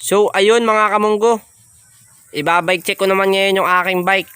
So ayun mga kamunggo, ibabike check ko naman ngayon yung aking bike.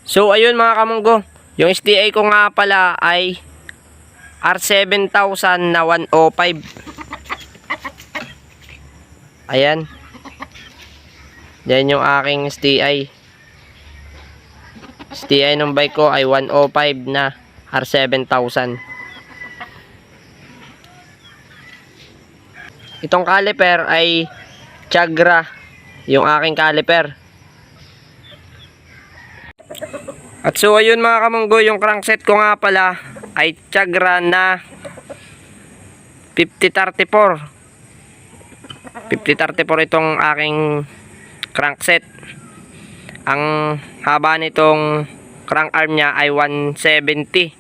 So ayun mga kamunggo, yung STI ko nga pala ay R7000 na 105. Ayan. Yan yung aking STI. STI ng bike ko ay 105 na R7000. Itong caliper ay Tiagra, yung aking caliper. At so ayun mga kamunggo, yung crankset ko nga pala ay Tiagra na 5034. 5034 itong aking crankset. Ang haba nitong crank arm niya ay 170.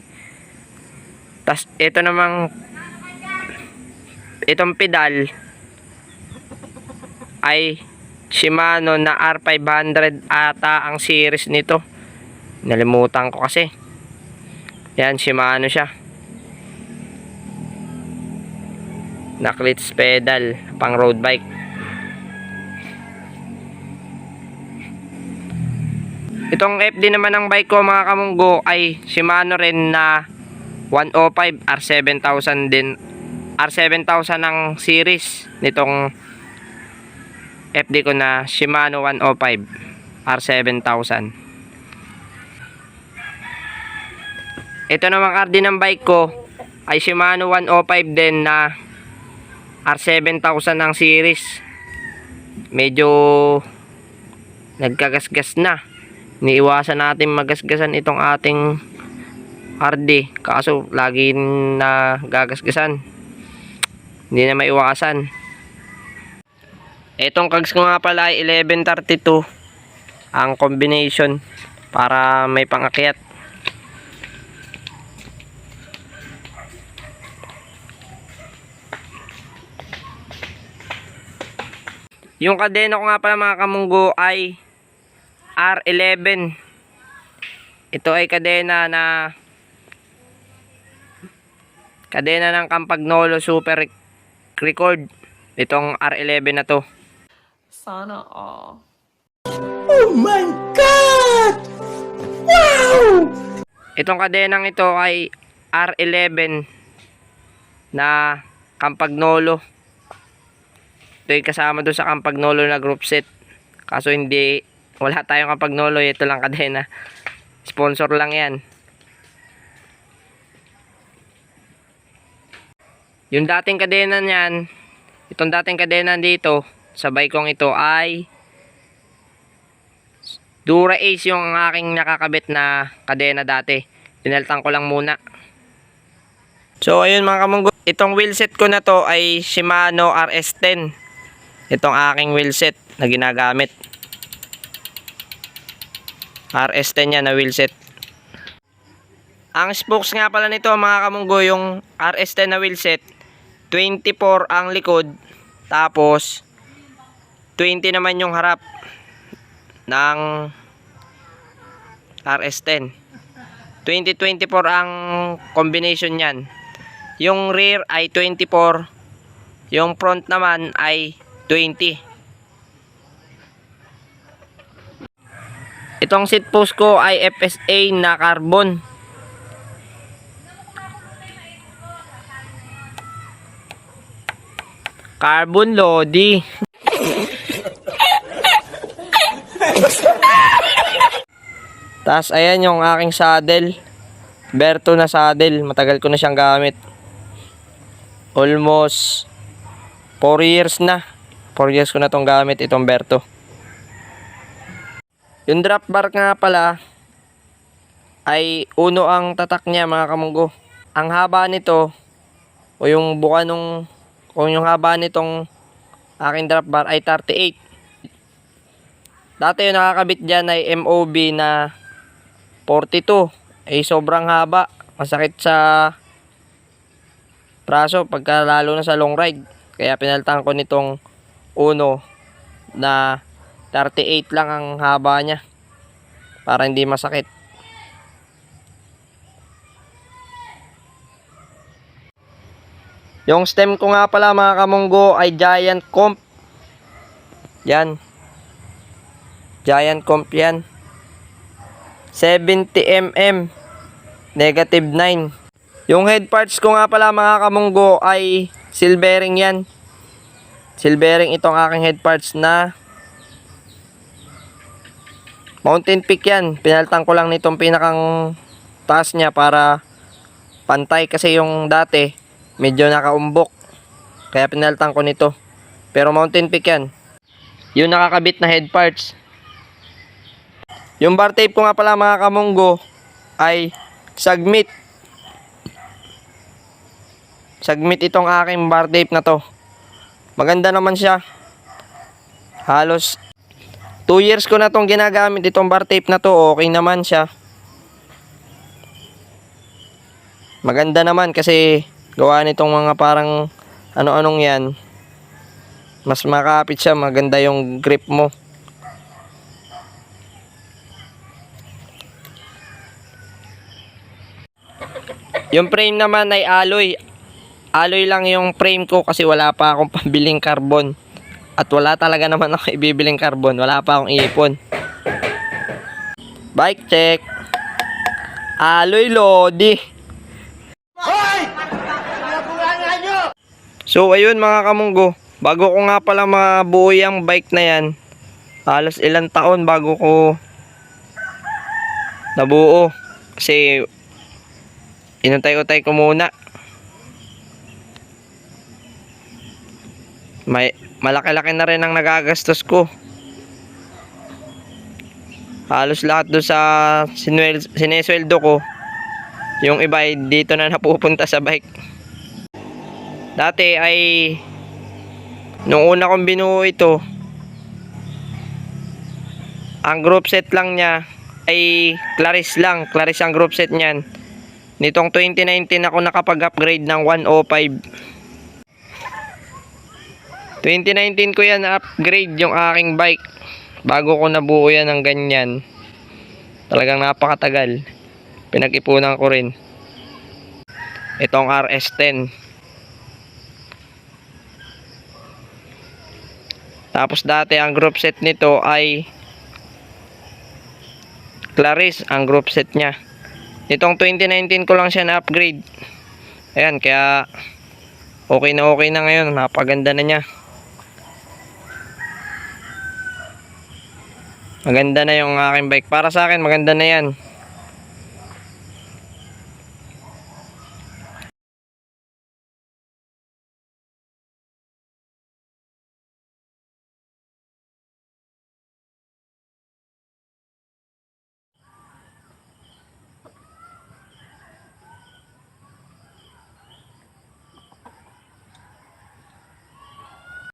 Tas ito namang itong pedal ay Shimano na R500 ata ang series nito. Nalimutan ko kasi. Yan, Shimano siya. Na clutch pedal, pang road bike. Itong FD naman ng bike ko mga kamunggo ay Shimano rin na 105 R7000 din. R7000 ang series nitong FD ko na Shimano 105 R7000. Ito namang RD ng bike ko ay Shimano 105 din na R7000 ang series. Medyo nagkagasgas na. Niiwasan natin magasgasan itong ating RD. Kaso lagi na gagasgasan. Hindi na maiwasan. Itong kags ko nga pala ay 1132 ang combination para may pangakyat. Yung kadena ko nga pala mga kamunggo ay R11. Ito ay kadena ng Campagnolo Super Record. Itong R11 na to. Sana all. Oh my God! Wow! Itong kadenang ito ay R11 na Campagnolo. Ito ay kasama doon sa Campagnolo na group set. Kaso wala tayong Campagnolo. Ito lang kadena. Sponsor lang yan. Yung dating kadena niyan, itong dating kadena dito sa bike kong ito ay Dura Ace yung aking nakakabit na kadena dati. Pinalitan ko lang muna. So ayun mga kamunggo, itong wheelset ko na to ay Shimano RS10. Itong aking wheelset na ginagamit. RS10 yan na wheelset. Ang spokes nga pala nito mga kamunggo, yung RS10 na wheelset, 24 ang likod, tapos 20 naman yung harap ng RS10. 20-24 ang combination niyan. Yung rear ay 24, yung front naman ay 20. Itong seat post ko ay FSA na carbon. Carbon Lodi. Tapos ayan yung aking saddle. Berto na saddle. Matagal ko na siyang gamit. Almost 4 years na. 4 years ko na tong gamit itong Berto. Yung drop bar nga pala ay uno ang tatak niya mga kamunggo. Ang haba nito o yung buka nung kung yung haba nitong aking drop bar ay 38. Dati yung nakakabit dyan ay MOB na 42. Ay sobrang haba. Masakit sa braso pagka lalo na sa long ride. Kaya pinalitan ko nitong uno na 38 lang ang haba niya. Para hindi masakit. Yung stem ko nga pala mga kamunggo ay Giant Comp. Yan. Giant Comp yan. 70mm. Negative 9. Yung head parts ko nga pala mga kamunggo ay silvering yan. Silvering itong aking head parts na Mountain Peak yan. Pinalitan ko lang nitong pinakang taas niya para pantay kasi yung dati medyo nakaumbok. Kaya pinalitan ko nito. Pero Mountain Peak yan. Yung nakakabit na head parts. Yung bar tape ko nga pala mga kamunggo ay Sagmit. Sagmit itong aking bar tape na to. Maganda naman siya. Halos 2 years ko na tong ginagamit itong bar tape na to. Okay naman siya. Maganda naman kasi gawa nitong mga parang ano-anong yan. Mas makapit siya. Maganda yung grip mo. Yung frame naman ay alloy. Alloy lang yung frame ko kasi wala pa akong pambiling carbon. At wala talaga naman ako ibibiling carbon. Wala pa akong ipon. Bike check. Alloy Lodi. So ayun mga kamunggo. Bago ko nga pala mabuo yung bike na yan. Halos ilang taon bago ko nabuo. Kasi inutay-utay ko muna. Malaki-laki na rin ang nagagastos ko. Halos lahat doon sa sinesweldo ko. Yung iba ay dito na napupunta sa bike. Dati ay nung una kong binuo ito, ang group set lang niya ay Claris lang. Claris ang group set niyan. Nitong 2019 ako nakapag-upgrade ng 105. 2019 ko yan na-upgrade yung aking bike. Bago ko nabuo yan ng ganyan. Talagang napakatagal. Pinag-ipunan ko rin. Itong RS10. Tapos dati ang group set nito ay Claris ang group set niya. Itong 2019 ko lang siya na-upgrade. Ayan, kaya okay na ngayon. Napaganda na niya. Maganda na yung aking bike. Para sa akin, maganda na yan.